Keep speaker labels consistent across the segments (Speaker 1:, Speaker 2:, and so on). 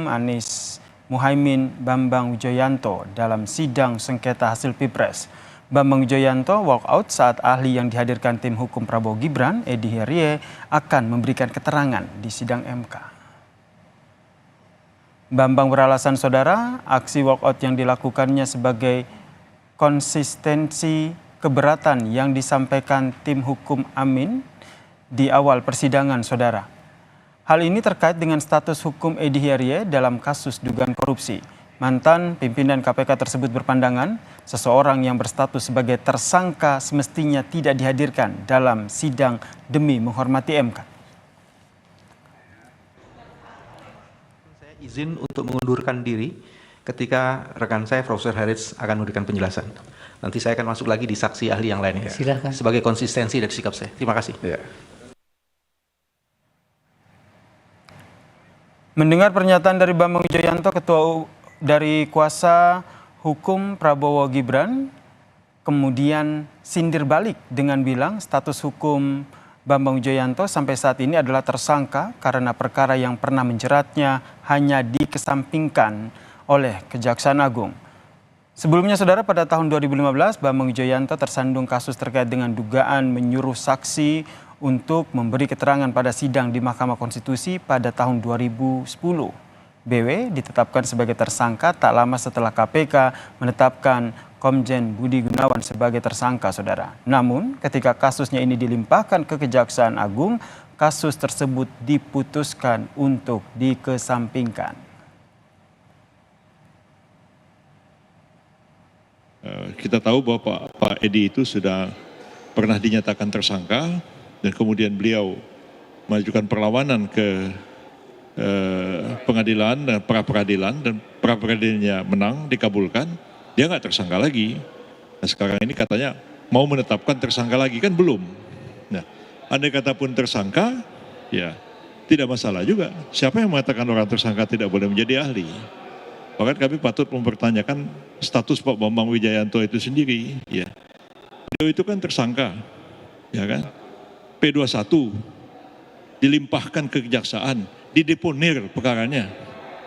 Speaker 1: Anies Muhaimin Bambang Wijoyanto dalam sidang sengketa hasil Pilpres. Bambang Wijoyanto walk out saat ahli yang dihadirkan tim hukum Prabowo Gibran, Edi Herye, akan memberikan keterangan di sidang MK. Bambang beralasan, saudara, aksi walkout yang dilakukannya sebagai konsistensi keberatan yang disampaikan tim hukum Amin di awal persidangan, saudara. Hal ini terkait dengan status hukum Edi Herye dalam kasus dugaan korupsi. Mantan pimpinan KPK tersebut berpandangan seseorang yang berstatus sebagai tersangka semestinya tidak dihadirkan dalam sidang demi menghormati MK.
Speaker 2: Saya izin untuk mengundurkan diri ketika rekan saya Profesor Harits akan memberikan penjelasan. Nanti saya akan masuk lagi di saksi ahli yang lainnya.
Speaker 3: Silakan.
Speaker 2: Sebagai konsistensi dari sikap saya. Terima kasih. Ya.
Speaker 1: Mendengar pernyataan dari Bambang Wijoyanto, ketua dari kuasa hukum Prabowo Gibran, kemudian sindir balik dengan bilang status hukum Bambang Wijoyanto sampai saat ini adalah tersangka karena perkara yang pernah menjeratnya hanya dikesampingkan oleh Kejaksaan Agung. Sebelumnya, saudara, pada tahun 2015 Bambang Wijoyanto tersandung kasus terkait dengan dugaan menyuruh saksi untuk memberi keterangan pada sidang di Mahkamah Konstitusi pada tahun 2010. BW ditetapkan sebagai tersangka tak lama setelah KPK menetapkan Komjen Budi Gunawan sebagai tersangka, saudara. Namun, ketika kasusnya ini dilimpahkan ke Kejaksaan Agung, kasus tersebut diputuskan untuk dikesampingkan.
Speaker 4: Kita tahu bahwa Pak Edi itu sudah pernah dinyatakan tersangka dan kemudian beliau mengajukan perlawanan ke pengadilan dan pra-peradilan, dan pra-peradilannya menang, dikabulkan, dia nggak tersangka lagi. Nah, sekarang ini katanya mau menetapkan tersangka lagi, kan belum. Nah, andai kata pun tersangka, ya tidak masalah juga. Siapa yang mengatakan orang tersangka tidak boleh menjadi ahli? Bahkan kami patut mempertanyakan status Pak Bambang Wijoyanto itu sendiri. Ya, beliau itu kan tersangka, ya kan? P21 dilimpahkan ke kejaksaan, dideponir perkaranya.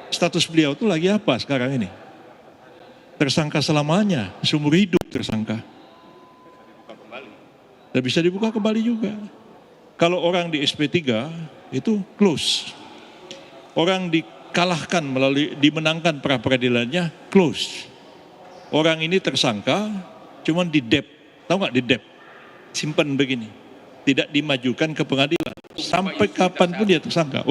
Speaker 4: Status beliau itu lagi apa sekarang ini? Tersangka selamanya, seumur hidup tersangka. Dan bisa dibuka kembali juga. Kalau orang di SP3 itu close. Orang dikalahkan dimenangkan pra peradilannya close. Orang ini tersangka, cuman di dep, tahu nggak di dep? Simpan begini. Tidak dimajukan ke pengadilan. Sampai kapanpun dia tersangka.